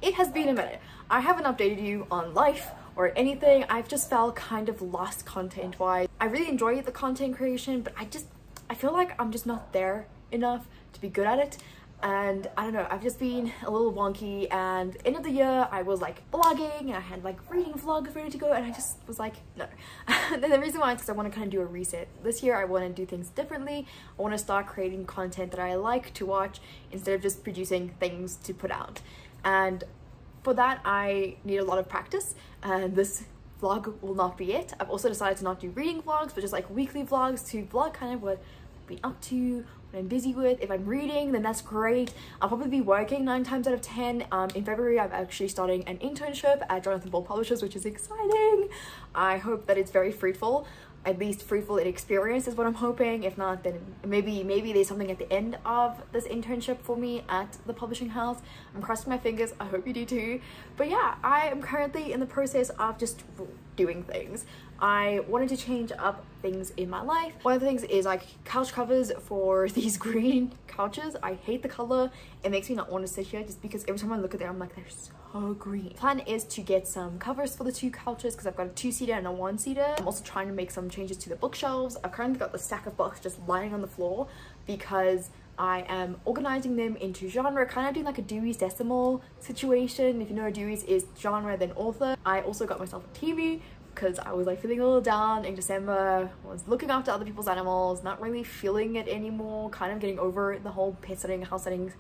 it has been a minute. I haven't updated you on life or anything. I've just felt kind of lost content wise. I really enjoy the content creation, but I feel like I'm just not there enough to be good at it. And I don't know, I've just been a little wonky, and end of the year I was like vlogging and I had like reading vlogs ready to go, and I just was like, no. And then the reason why is because I want to kind of do a reset. This year I want to do things differently. I want to start creating content that I like to watch instead of just producing things to put out. And for that I need a lot of practice, and this vlog will not be it. I've also decided to not do reading vlogs, but just like weekly vlogs to vlog kind of what I've been up to, what I'm busy with. If I'm reading, then that's great. I'll probably be working 9 times out of 10. In February I'm actually starting an internship at Jonathan Ball Publishers, which is exciting. I hope that it's very fruitful. At least fruitful in experience is what I'm hoping. If not, then maybe there's something at the end of this internship for me at the publishing house. I'm crossing my fingers. I hope you do too. But yeah, I am currently in the process of just doing things. I wanted to change up things in my life. One of the things is like couch covers for these green couches. I hate the color. It makes me not want to sit here just because every time I look at them, I'm like, they're so green. Plan is to get some covers for the 2 couches because I've got a 2-seater and a 1-seater. I'm also trying to make some changes to the bookshelves. I've currently got the stack of books just lying on the floor because I am organizing them into genre, kind of doing like a Dewey's Decimal situation. If you know what Dewey's is, genre then author. I also got myself a TV because I was like feeling a little down in December, was looking after other people's animals, not really feeling it anymore, kind of getting over the whole pet sitting, house sitting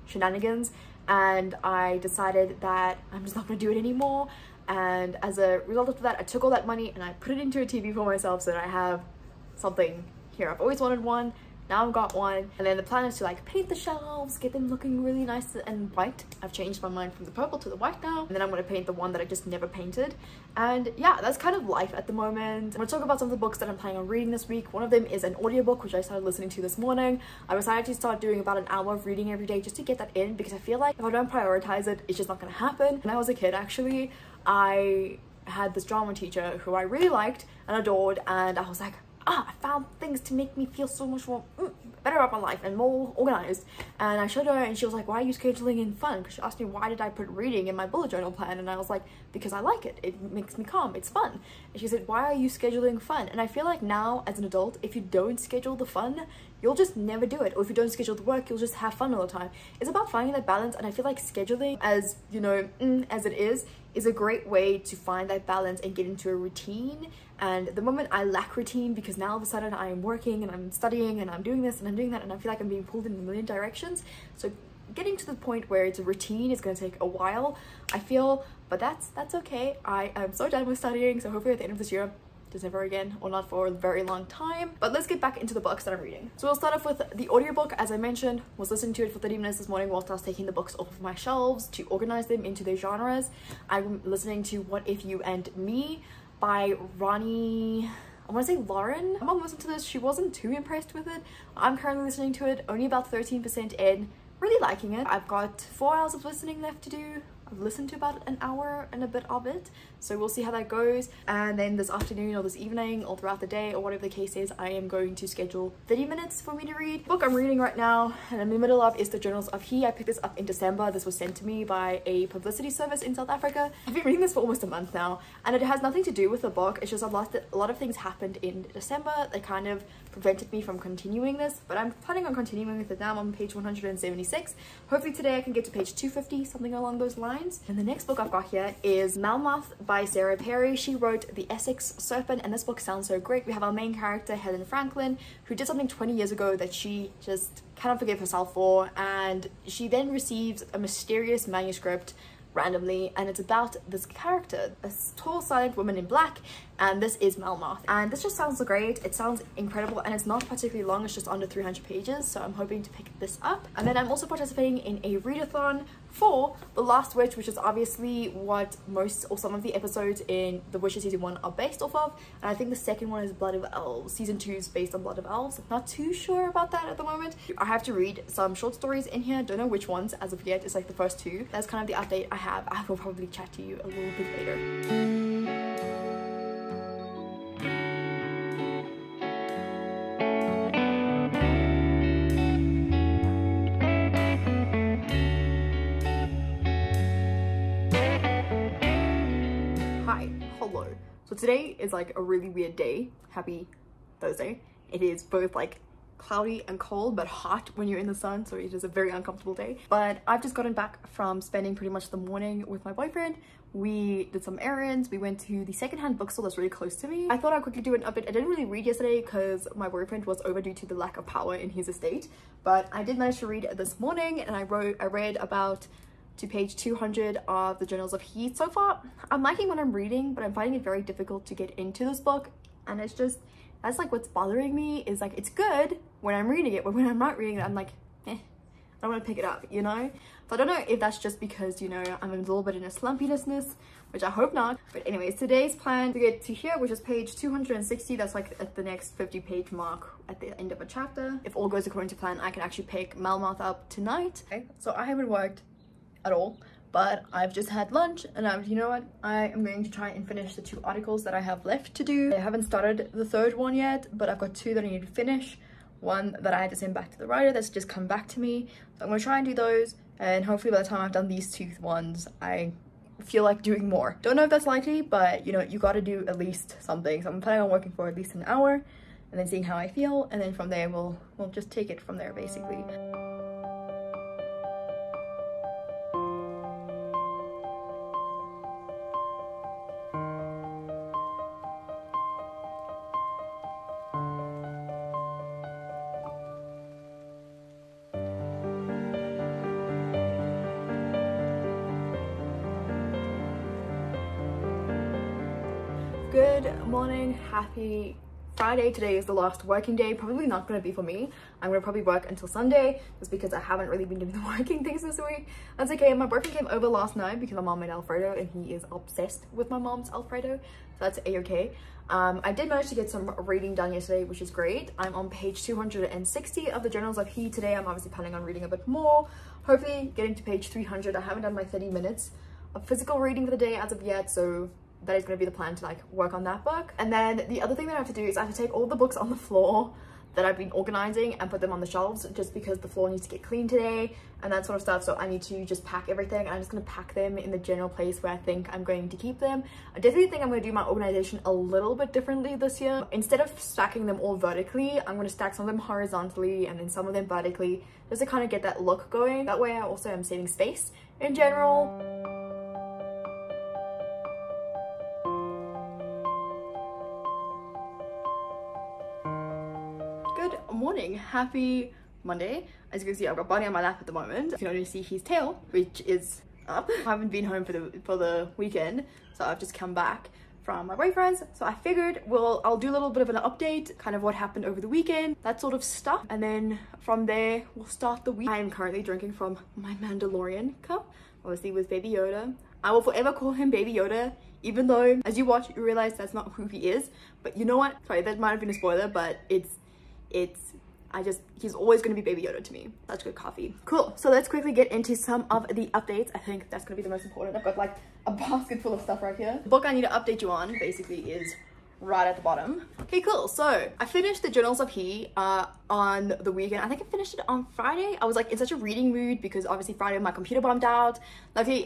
shenanigans, and I decided that I'm just not going to do it anymore. And as a result of that, I took all that money and I put it into a TV for myself so that I have something here. I've always wanted one. Now I've got one, and then the plan is to like paint the shelves, get them looking really nice and white. I've changed my mind from the purple to the white now, and then I'm going to paint the one that I just never painted. And yeah, that's kind of life at the moment. I'm going to talk about some of the books that I'm planning on reading this week. One of them is an audiobook which I started listening to this morning. I decided to start doing about an hour of reading every day just to get that in, because I feel like if I don't prioritize it, it's just not going to happen. When I was a kid, actually, I had this drama teacher who I really liked and adored, and I was like, I found things to make me feel so much more better about my life and more organized. And I showed her and she was like, why are you scheduling in fun? Because she asked me why did I put reading in my bullet journal plan, and I was like, because I like it. It makes me calm. It's fun. And she said, why are you scheduling fun? And I feel like now as an adult, if you don't schedule the fun, you'll just never do it. Or if you don't schedule the work, you'll just have fun all the time. It's about finding that balance, and I feel like scheduling, as you know, as it is a great way to find that balance and get into a routine. And the moment I lack routine, because now all of a sudden I am working and I'm studying and I'm doing this and I'm doing that, and I feel like I'm being pulled in a million directions. So getting to the point where it's a routine is going to take a while, I feel, but that's okay. I am so done with studying, so hopefully at the end of this year, just never again, or not for a very long time. But let's get back into the books that I'm reading. So we'll start off with the audiobook. As I mentioned, was listening to it for 30 minutes this morning whilst I was taking the books off of my shelves to organize them into their genres. I'm listening to What If You and Me by Ronnie, I want to say Lauren. My mom listened to this. She wasn't too impressed with it. I'm currently listening to it, only about 13% in, really liking it. I've got 4 hours of listening left to do. I've listened to about an hour and a bit of it, so we'll see how that goes. And then this afternoon or this evening or throughout the day or whatever the case is, I am going to schedule 30 minutes for me to read. The book I'm reading right now and I'm in the middle of is The Journals of He. I picked this up in December. This was sent to me by a publicity service in South Africa. I've been reading this for almost a month now, and it has nothing to do with the book. It's just a lot of things happened in December that kind of prevented me from continuing this, but I'm planning on continuing with it now. I'm on page 176. Hopefully today I can get to page 250, something along those lines. And the next book I've got here is Melleny by Sarah Perry. She wrote The Essex Serpent, and this book sounds so great. We have our main character, Helen Franklin, who did something 20 years ago that she just cannot forgive herself for, and she then receives a mysterious manuscript randomly, and it's about this character, a tall silent woman in black, and this is Melleny. And this just sounds great. It sounds incredible, and it's not particularly long. It's just under 300 pages, so I'm hoping to pick this up. And then I'm also participating in a readathon for The Last Witch, which is obviously what most or some of the episodes in The Witcher season 1 are based off of, and I think the second one is Blood of Elves. Season 2 is based on Blood of Elves. I'm not too sure about that at the moment. I have to read some short stories in here. Don't know which ones as of yet. It's like the first 2. That's kind of the update I have. I will probably chat to you a little bit later. today is like a really weird day. Happy Thursday. It is both like cloudy and cold but hot when you're in the sun, so it is a very uncomfortable day. But I've just gotten back from spending pretty much the morning with my boyfriend. We did some errands. We went to the secondhand bookstore that's really close to me. I thought I'd quickly do an update. I didn't really read yesterday because my boyfriend was over due to the lack of power in his estate, but I did manage to read this morning, and I read about to page 200 of the Journals of Heat. So far I'm liking what I'm reading, but I'm finding it very difficult to get into this book, and it's just, that's like what's bothering me, is like it's good when I'm reading it, but when I'm not reading it I'm like, I don't want to pick it up, you know? So I don't know if that's just because, you know, I'm a little bit in a slumpiness, which I hope not. But anyways, today's plan to get to here, which is page 260. That's like at the next 50-page mark at the end of a chapter. If all goes according to plan, I can actually pick Melleny up tonight. Okay, so I haven't worked at all, but I've just had lunch, and you know what? I am going to try and finish the 2 articles that I have left to do. I haven't started the 3rd one yet, but I've got 2 that I need to finish. One that I had to send back to the writer that's just come back to me. So I'm gonna try and do those, and hopefully by the time I've done these 2 ones, I feel like doing more. Don't know if that's likely, but you know, you gotta do at least something. So I'm planning on working for at least an hour and then seeing how I feel, and then from there we'll just take it from there basically. Good morning, happy Friday. Today is the last working day. Probably not going to be for me. I'm going to probably work until Sunday just because I haven't really been doing the working things this week. That's okay. My boyfriend came over last night because my mom made Alfredo, and he is obsessed with my mom's Alfredo, so that's a-okay. I did manage to get some reading done yesterday, which is great. I'm on page 260 of the Journals of Heat today. I'm obviously planning on reading a bit more, hopefully getting to page 300. I haven't done my 30 minutes of physical reading for the day as of yet, so that is going to be the plan, to like work on that book. And then the other thing that I have to do is I have to take all the books on the floor that I've been organizing and put them on the shelves, just because the floor needs to get clean today and that sort of stuff. So I need to just pack everything. I'm just going to pack them in the general place where I think I'm going to keep them. I definitely think I'm going to do my organization a little bit differently this year. Instead of stacking them all vertically, I'm going to stack some of them horizontally and then some of them vertically, just to kind of get that look going. That way I also am saving space in general. Good morning, happy Monday. As you can see, I've got Barney on my lap at the moment. You can only see his tail, which is up. I haven't been home for the weekend, so I've just come back from my boyfriend's. So I figured, well, I'll do a little bit of an update, kind of what happened over the weekend, that sort of stuff, and then from there we'll start the week. I am currently drinking from my Mandalorian cup, obviously with Baby Yoda. I will forever call him Baby Yoda, even though as you watch you realize that's not who he is. But you know what? Sorry, that might have been a spoiler, but he's always going to be Baby Yoda to me. Such good coffee. Cool, so let's quickly get into some of the updates. I think that's going to be the most important. I've got like a basket full of stuff right here. The book I need to update you on basically is right at the bottom. Okay, cool. So I finished the Journals of Heat on the weekend. I think I finished it on Friday. I was like in such a reading mood because obviously Friday my computer bombed out. Luckily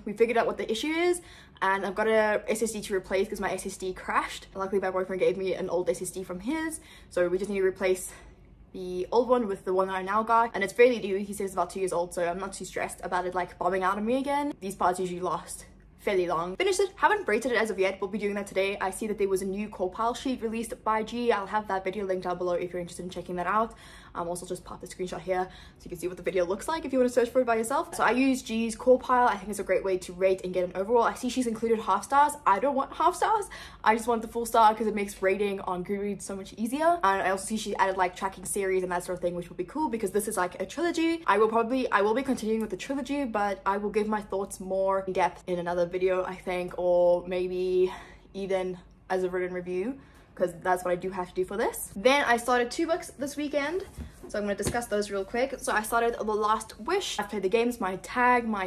we figured out what the issue is, and I've got a SSD to replace because my SSD crashed. Luckily my boyfriend gave me an old SSD from his, so we just need to replace the old one with the one that I now got, and it's fairly new. He says it's about 2 years old, so I'm not too stressed about it like bombing out on me again. These parts usually last fairly long. Finished it, haven't rated it as of yet. We'll be doing that today. I see that there was a new compile sheet released by G. I'll have that video linked down below if you're interested in checking that out. Also just pop the screenshot here so you can see what the video looks like if you want to search for it by yourself. So I use G's compile. I think it's a great way to rate and get an overall. I see she's included half stars. I don't want half stars. I just want the full star because it makes rating on Goodreads so much easier. And I also see she added like tracking series and that sort of thing, which will be cool because this is like a trilogy. I will be continuing with the trilogy, but I will give my thoughts more in depth in another video, I think, or maybe even as a written review, because that's what I do have to do for this. Then I started 2 books this weekend, so I'm going to discuss those real quick. So I started The Last Wish. I've played the games. My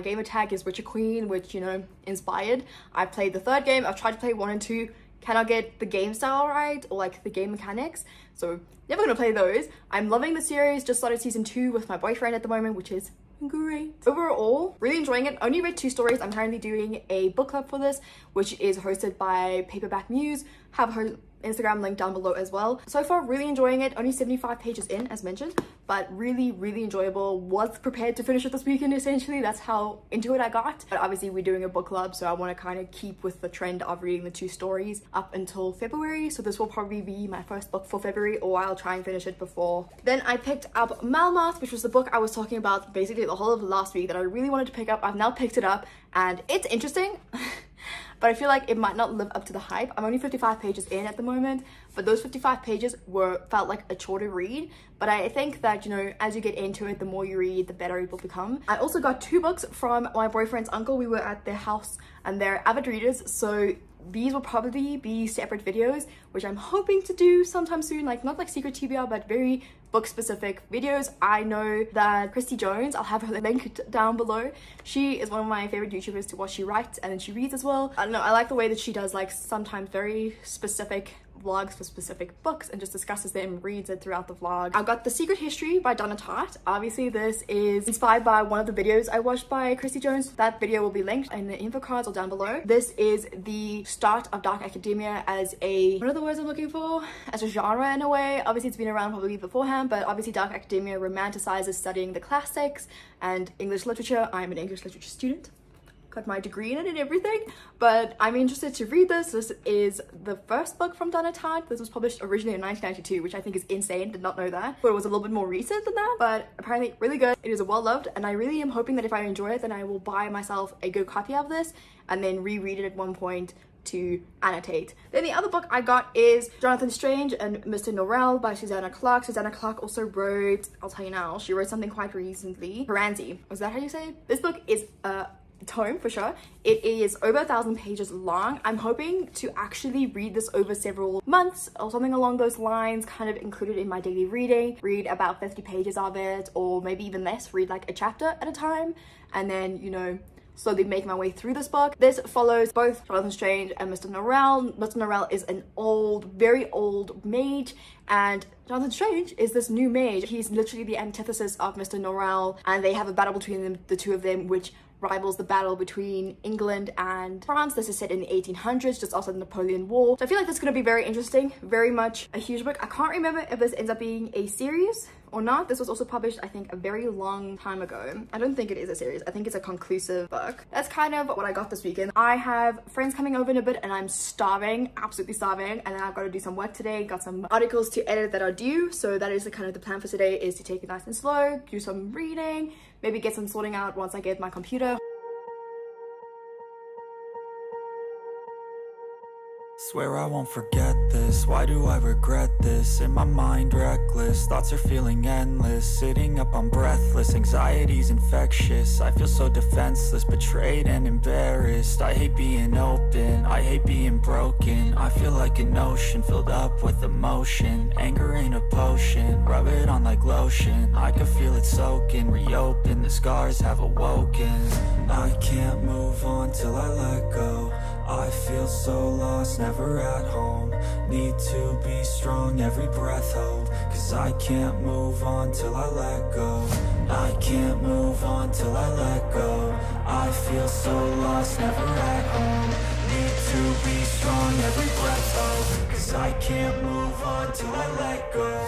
gamer tag is Witcher Queen, which, you know, inspired. I played the 3rd game. I've tried to play 1 and 2. Cannot get the game style right, or like the game mechanics, so never gonna play those. I'm loving the series. Just started season 2 with my boyfriend at the moment, which is great. Overall, really enjoying it. Only read 2 stories. I'm currently doing a book club for this, which is hosted by Paperback Muse. Have her Instagram link down below as well. So far, really enjoying it. Only 75 pages in, as mentioned, but really, really enjoyable. Was prepared to finish it this weekend, essentially. That's how into it I got. But obviously, we're doing a book club, so I want to kind of keep with the trend of reading the 2 stories up until February. So this will probably be my first book for February, or I'll try and finish it before. Then I picked up Melleny, which was the book I was talking about basically the whole of last week that I really wanted to pick up. I've now picked it up, and it's interesting. But I feel like it might not live up to the hype. I'm only 55 pages in at the moment, but those 55 pages felt like a chore to read. But I think that, you know, as you get into it, the more you read, the better it will become. I also got 2 books from my boyfriend's uncle. We were at their house and they're avid readers, so these will probably be separate videos, which I'm hoping to do sometime soon, like not like secret TBR, but very book specific videos. I know that Christy Jones, I'll have her link down below. She is one of my favorite YouTubers to watch. She writes and then she reads as well. I don't know, I like the way that she does like sometimes very specific vlogs for specific books and just discusses them, reads it throughout the vlog. I've got The Secret History by Donna Tartt. Obviously this is inspired by one of the videos I watched by Christy Jones. That video will be linked in the info cards or down below. This is the start of dark academia as a, what are the words I'm looking for? As a genre in a way. Obviously it's been around probably beforehand, but obviously dark academia romanticizes studying the classics and English literature. I'm an English literature student. Got my degree in it and everything, but I'm interested to read this. This is the first book from Donna Tartt. This was published originally in 1992, which I think is insane. Did not know that, but it was a little bit more recent than that, but apparently really good. It is well loved, and I really am hoping that if I enjoy it, then I will buy myself a good copy of this and then reread it at one point to annotate. Then the other book I got is Jonathan Strange and Mr. Norrell by Susanna Clarke. Susanna Clarke also wrote, I'll tell you now, she wrote something quite recently, Paranzi. Was that how you say it? This book is tome for sure. It is over 1,000 pages long. I'm hoping to actually read this over several months or something along those lines, kind of included in my daily reading, read about 50 pages of it, or maybe even less, read like a chapter at a time, and then, you know, slowly make my way through this book. This follows both Jonathan Strange and Mr. Norrell. Mr. Norrell is an old, very old mage, and Jonathan Strange is this new mage. He's literally the antithesis of Mr. Norrell, and they have a battle between them, the two of them, which rivals the battle between England and France. This is set in the 1800s, just after the Napoleon War. So I feel like this is going to be very interesting, very much a huge book. I can't remember if this ends up being a series or not. This was also published, I think, a very long time ago. I don't think it is a series. I think it's a conclusive book. That's kind of what I got this weekend. I have friends coming over in a bit and I'm starving, absolutely starving. And then I've got to do some work today. Got some articles to edit that are due. So that is the kind of the plan for today, is to take it nice and slow, do some reading, maybe get some sorting out once I get my computer. Swear I won't forget this, why do I regret this? In my mind reckless, thoughts are feeling endless. Sitting up, I'm breathless, anxiety's infectious. I feel so defenseless, betrayed and embarrassed. I hate being open, I hate being broken. I feel like an ocean filled up with emotion. Anger ain't a potion, rub it on like lotion. I can feel it soaking, reopen, the scars have awoken. I can't move on till I let go. I feel so lost, never at home. Need to be strong, every breath hold. Cause I can't move on till I let go. I can't move on till I let go. I feel so lost, never at home. Need to be strong, every breath hold. Cause I can't move on till I let go.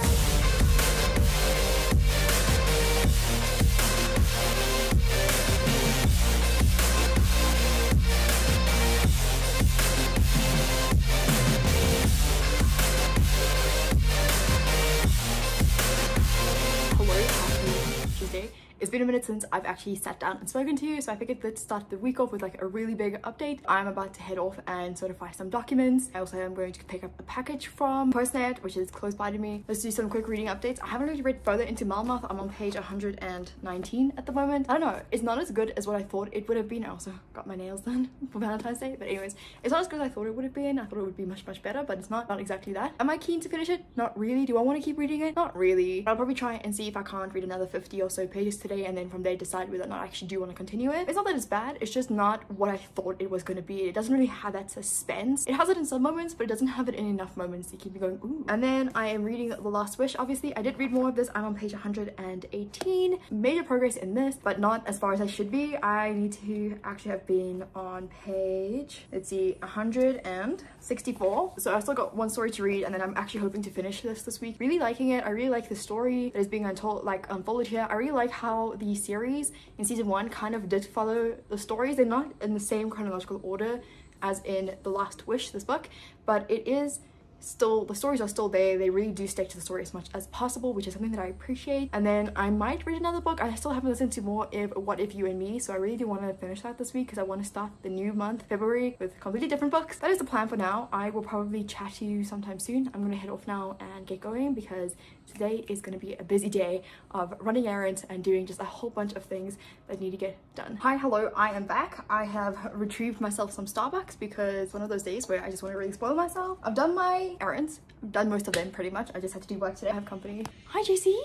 It's been a minute since I've actually sat down and spoken to you, so I figured let's start the week off with like a really big update. I'm about to head off and certify some documents. I also am going to pick up a package from Postnet, which is close by to me. Let's do some quick reading updates. I haven't really read further into Melleny. I'm on page 119 at the moment. I don't know, it's not as good as what I thought it would have been. I also got my nails done for Valentine's Day, but anyways, it's not as good as I thought it would have been. I thought it would be much better, but it's not exactly that. Am I keen to finish it? Not really. Do I want to keep reading it? Not really. I'll probably try and see if I can't read another 50 or so pages today day, and then from there decide whether or not I actually do want to continue it. It's not that it's bad, it's just not what I thought it was going to be. It doesn't really have that suspense. It has it in some moments, but it doesn't have it in enough moments to keep me going, ooh. And then I am reading The Last Wish. Obviously, I did read more of this. I'm on page 118. Major progress in this, but not as far as I should be. I need to actually have been on page, let's see, 164. So I still got one story to read, and then I'm actually hoping to finish this week. Really liking it. I really like the story that is being unfolded here. I really like how the series in season 1 kind of did follow the stories. They're not in the same chronological order as in The Last Wish, this book, but it is still, the stories are still there. They really do stick to the story as much as possible, which is something that I appreciate. And then I might read another book. I still haven't listened to more of What If You and Me, so I really do want to finish that this week because I want to start the new month, February, with completely different books. That is the plan for now. I will probably chat to you sometime soon. I'm gonna head off now and get going because today is going to be a busy day of running errands and doing just a whole bunch of things that need to get done. Hi, hello, I am back. I have retrieved myself some Starbucks because one of those days where I just want to really spoil myself. I've done my errands. I've done most of them pretty much. I just had to do work today. I have company. Hi, JC.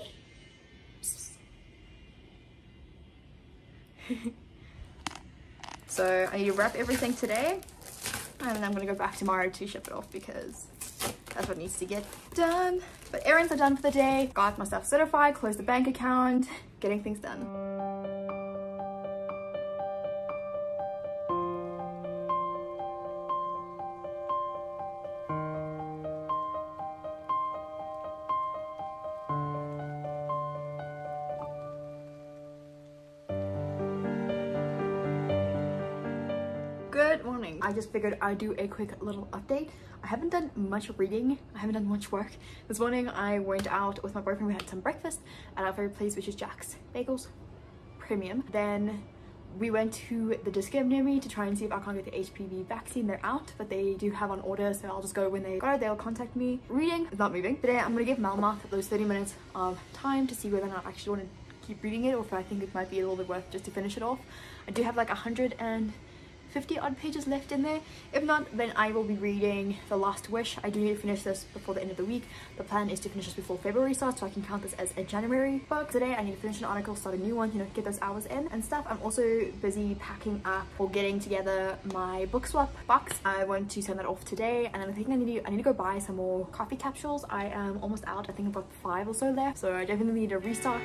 So I need to wrap everything today, and then I'm going to go back tomorrow to ship it off because that's what needs to get done. But errands are done for the day. Got myself certified, closed the bank account, getting things done. Good morning. I just figured I'd do a quick little update. I haven't done much reading. I haven't done much work. This morning I went out with my boyfriend. We had some breakfast at our favorite place, which is Jack's Bagels Premium. Then we went to the discount near me to try and see if I can't get the HPV vaccine. They're out, but they do have on order, so I'll just go when they got it. They'll contact me. Reading is not moving. Today I'm gonna give Melleny those 30 minutes of time to see whether or not I actually want to keep reading it or if I think it might be a little bit worth just to finish it off. I do have like 150 odd pages left in there. If not, then I will be reading The Last Wish. I do need to finish this before the end of the week. The plan is to finish this before February starts, so I can count this as a January book. Today I need to finish an article, start a new one, you know, get those hours in and stuff. I'm also busy packing up or getting together my book swap box. I want to send that off today, and I think I need to go buy some more coffee capsules. I am almost out. I think I've got 5 or so left, so I definitely need to restock.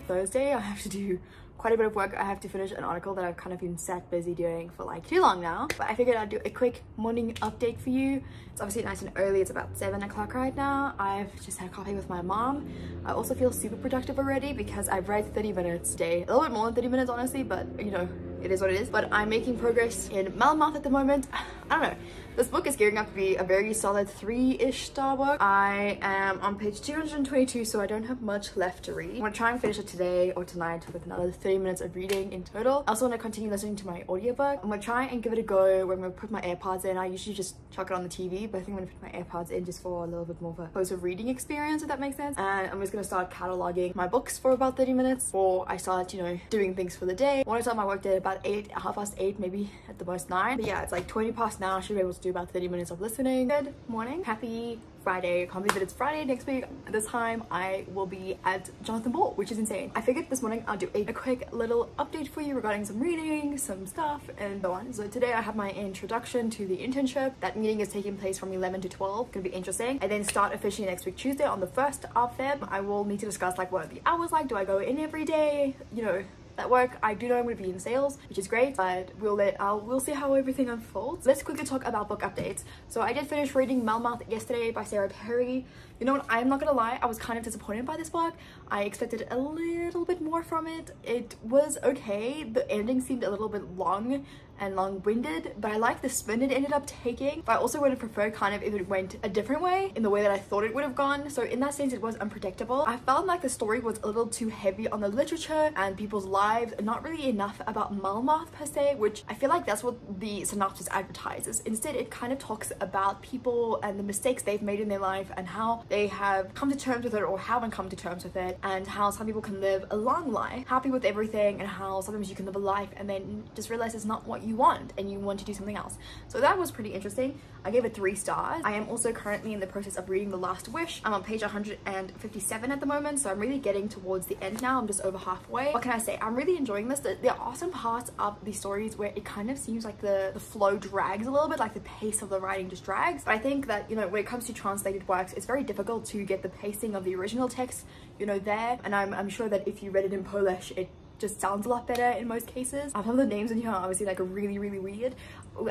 Thursday. I have to do quite a bit of work. I have to finish an article that I've kind of been sat busy doing for like too long now, but I figured I'd do a quick morning update for you. It's obviously nice and early. It's about 7 o'clock right now. I've just had coffee with my mom. I also feel super productive already because I've read 30 minutes a day, a little bit more than 30 minutes honestly, but you know, it is what it is. But I'm making progress in Melleny at the moment. I don't know, this book is gearing up to be a very solid 3-ish star book. I am on page 222, so I don't have much left to read. I'm gonna try and finish it today or tonight with another 30 minutes of reading in total. I also want to continue listening to my audiobook. I'm gonna try and give it a go when I'm gonna put my AirPods in. I usually just chuck it on the TV, but I think I'm gonna put my AirPods in just for a little bit more of a closer reading experience, if that makes sense. And I'm just gonna start cataloging my books for about 30 minutes before I start, you know, doing things for the day. I want to start my work day at about 8, half past 8, maybe at the most 9. But yeah, it's like 20 past now. I should be able to do about 30 minutes of listening. Good morning. Happy Friday. I can't believe that it's Friday next week. This time I will be at Jonathan Ball, which is insane. I figured this morning I'll do a quick little update for you regarding some reading, some stuff, and so on. So today I have my introduction to the internship. That meeting is taking place from 11 to 12. Gonna be interesting. I then start officially next week Tuesday on the 1st of Feb. I will need to discuss like what are the hours like. Do I go in every day? You know, that work. I do know I'm going to be in sales, which is great, but we'll see how everything unfolds. Let's quickly talk about book updates. So I did finish reading Melleny yesterday by Sarah Perry. You know what, I'm not gonna lie, I was kind of disappointed by this book. I expected a little bit more from it. It was okay. The ending seemed a little bit long and long-winded, but I like the spin it ended up taking. But I also would have preferred kind of if it went a different way, in the way that I thought it would have gone. So in that sense, it was unpredictable. I felt like the story was a little too heavy on the literature and people's lives, and not really enough about Melleny per se, which I feel like that's what the synopsis advertises. Instead, it kind of talks about people and the mistakes they've made in their life and how they have come to terms with it or haven't come to terms with it, and how some people can live a long life happy with everything, and how sometimes you can live a life and then just realize it's not what you want and you want to do something else. So that was pretty interesting. I gave it 3 stars. I am also currently in the process of reading The Last Wish. I'm on page 157 at the moment, so I'm really getting towards the end now. I'm just over halfway. What can I say? I'm really enjoying this. There are some parts of these stories where it kind of seems like the flow drags a little bit, like the pace of the writing just drags. But I think that, you know, when it comes to translated works, it's very difficult to get the pacing of the original text, you know, there. And I'm sure that if you read it in Polish, it just sounds a lot better in most cases. Some of the names in here are obviously like really weird.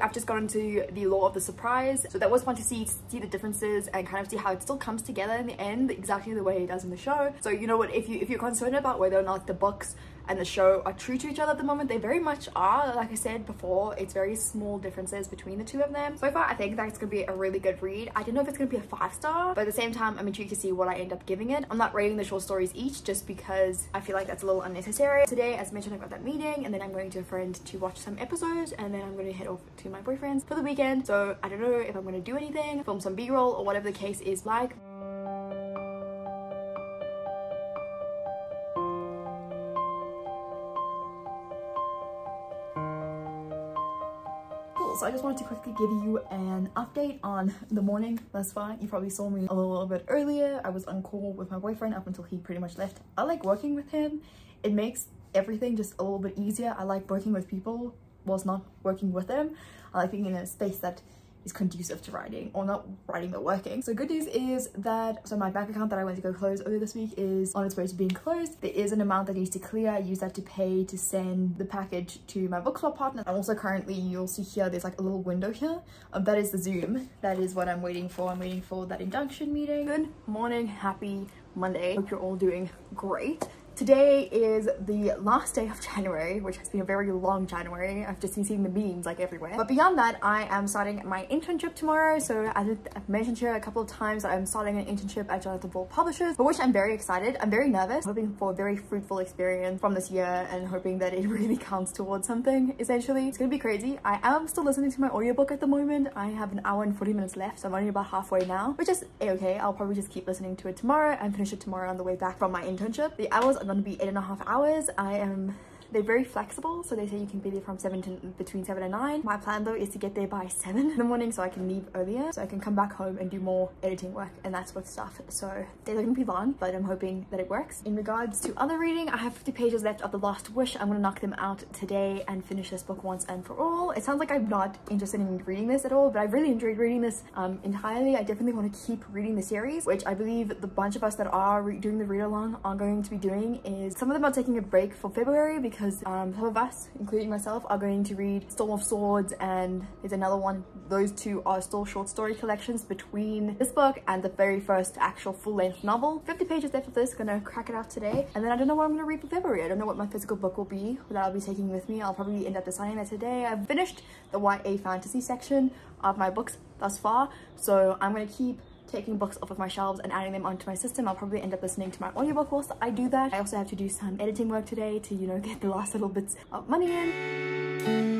I've just got into the Law of the Surprise, so that was fun to see the differences and kind of see how it still comes together in the end exactly the way it does in the show. So you know what, if you're concerned about whether or not the books and the show are true to each other at the moment, they very much are. Like I said before, it's very small differences between the two of them. So far, I think that it's gonna be a really good read. I don't know if it's gonna be a 5-star, but at the same time, I'm intrigued to see what I end up giving it. I'm not rating the short stories each just because I feel like that's a little unnecessary. Today, as mentioned, I've got that meeting, and then I'm going to a friend to watch some episodes, and then I'm going to head off to my boyfriend's for the weekend. So I don't know if I'm going to do anything, film some b-roll or whatever the case is like. So I just wanted to quickly give you an update on the morning thus far. You probably saw me a little bit earlier. I was on call with my boyfriend up until he pretty much left. I like working with him. It makes everything just a little bit easier. I like working with people whilst not working with them. I like being in a space that is conducive to writing, or not writing but working. So good news is that, so my bank account that I went to go close earlier this week is on its way to being closed. There is an amount that needs to clear. I use that to pay to send the package to my book club partner. And also currently, you'll see here, there's like a little window here. That is the Zoom. That is what I'm waiting for. I'm waiting for that induction meeting. Good morning, happy Monday. Hope you're all doing great. Today is the last day of January, which has been a very long January. I've just been seeing the memes like everywhere. But beyond that, I am starting my internship tomorrow. So as I've mentioned here a couple of times, I'm starting an internship at Jonathan Ball Publishers, for which I'm very excited. I'm very nervous, hoping for a very fruitful experience from this year and hoping that it really counts towards something, essentially. It's gonna be crazy. I am still listening to my audiobook at the moment. I have an hour and 40 minutes left, so I'm only about halfway now, which is a-okay. I'll probably just keep listening to it tomorrow and finish it tomorrow on the way back from my internship. The hours are going to be 8.5 hours. They're very flexible, so they say you can be there from between 7 and 9. My plan though is to get there by 7 in the morning so I can leave earlier, so I can come back home and do more editing work and that sort of stuff. So they're gonna be long, but I'm hoping that it works. In regards to other reading, I have 50 pages left of The Last Wish. I'm gonna knock them out today and finish this book once and for all. It sounds like I'm not interested in reading this at all, but I really enjoyed reading this entirely. I definitely want to keep reading the series, which I believe the bunch of us that are doing the read along are going to be doing. Is some of them are taking a break for February because some of us, including myself, are going to read Storm of Swords, and there's another one. Those two are still short story collections between this book and the very first actual full-length novel. 50 pages left of this, gonna crack it out today, and then I don't know what I'm gonna read for February. I don't know what my physical book will be that I'll be taking with me. I'll probably end up deciding that today. I've finished the YA fantasy section of my books thus far, so I'm gonna keep taking books off of my shelves and adding them onto my system. I'll probably end up listening to my audiobook whilst I do that. I also have to do some editing work today to, you know, get the last little bits of money in.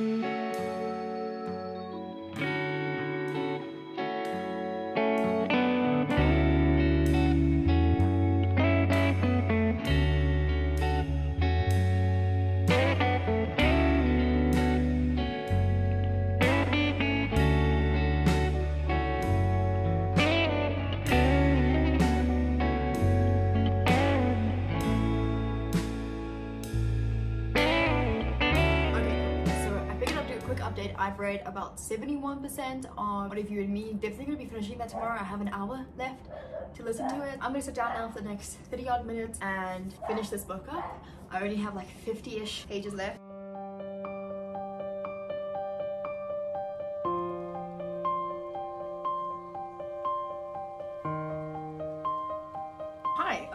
I've read about 71% on What If You and Me. Definitely gonna be finishing that tomorrow. I have an hour left to listen to it. I'm gonna sit down now for the next 30 odd minutes and finish this book up. I only have like 50-ish pages left.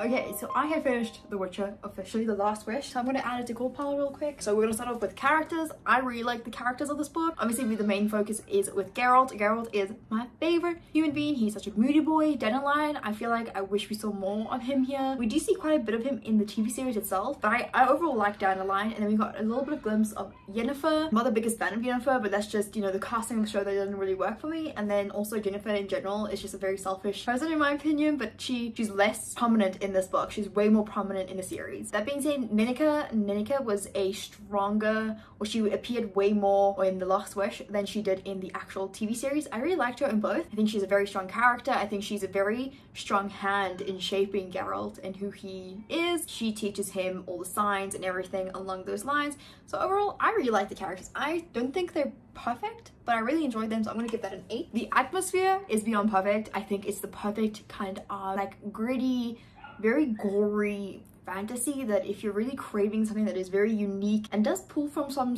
Okay, so I have finished The Witcher officially, The Last Wish. So I'm going to add it to gold pile real quick. So we're going to start off with characters. I really like the characters of this book. Obviously, the main focus is with Geralt. Geralt is my favorite human being. He's such a moody boy. Dandelion, I feel like I wish we saw more of him here. We do see quite a bit of him in the TV series itself, but I overall like Dandelion. And then we got a little bit of glimpse of Yennefer. I'm not the biggest fan of Yennefer, but that's just, you know, the casting of the show that doesn't really work for me. And then also Yennefer in general is just a very selfish person in my opinion, but she's less prominent in this book. She's way more prominent in the series. That being said, Nenneke was a stronger, or she appeared way more in The Last Wish than she did in the actual TV series. I really liked her in both. I think she's a very strong character. I think she's a very strong hand in shaping Geralt and who he is. She teaches him all the signs and everything along those lines. So overall, I really like the characters. I don't think they're perfect, but I really enjoyed them, so I'm gonna give that an 8. The atmosphere is beyond perfect. I think it's the perfect kind of like gritty, very gory fantasy that if you're really craving something that is very unique and does pull from some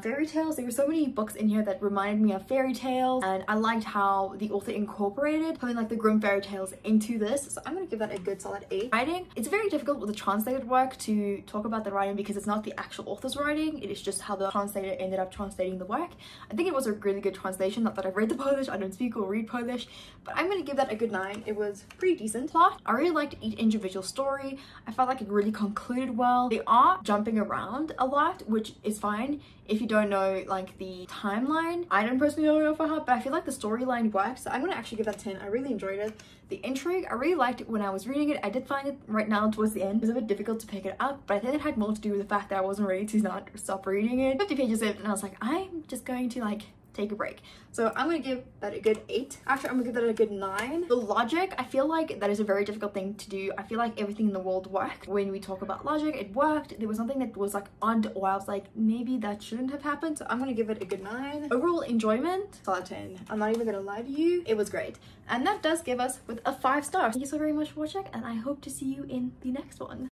fairy tales. There were so many books in here that reminded me of fairy tales, and I liked how the author incorporated something like the Grimm fairy tales into this, so I'm gonna give that a good solid 8. Writing, it's very difficult with the translated work to talk about the writing because it's not the actual author's writing, it is just how the translator ended up translating the work. I think it was a really good translation, not that I've read the Polish, I don't speak or read Polish, but I'm gonna give that a good 9. It was pretty decent. Plot, I really liked each individual story. I felt like it really concluded well. They are jumping around a lot, which is fine if you don't know like the timeline. I don't personally know for her, but I feel like the storyline works, so I'm gonna actually give that 10. I really enjoyed it. The intrigue, I really liked it when I was reading it. I did find it right now towards the end, it was a bit difficult to pick it up, but I think it had more to do with the fact that I wasn't ready to not stop reading it. 50 pages in, and I was like, I'm just going to like take a break. So I'm gonna give that a good 8. Actually, I'm gonna give that a good 9. The logic, I feel like that is a very difficult thing to do. I feel like everything in the world worked. When we talk about logic, it worked. There was nothing that was like odd, or I was like, maybe that shouldn't have happened. So I'm gonna give it a good 9. Overall enjoyment, solid 10. I'm not even gonna lie to you, it was great. And that does give us with a 5 stars. Thank you so very much for watching, and I hope to see you in the next one.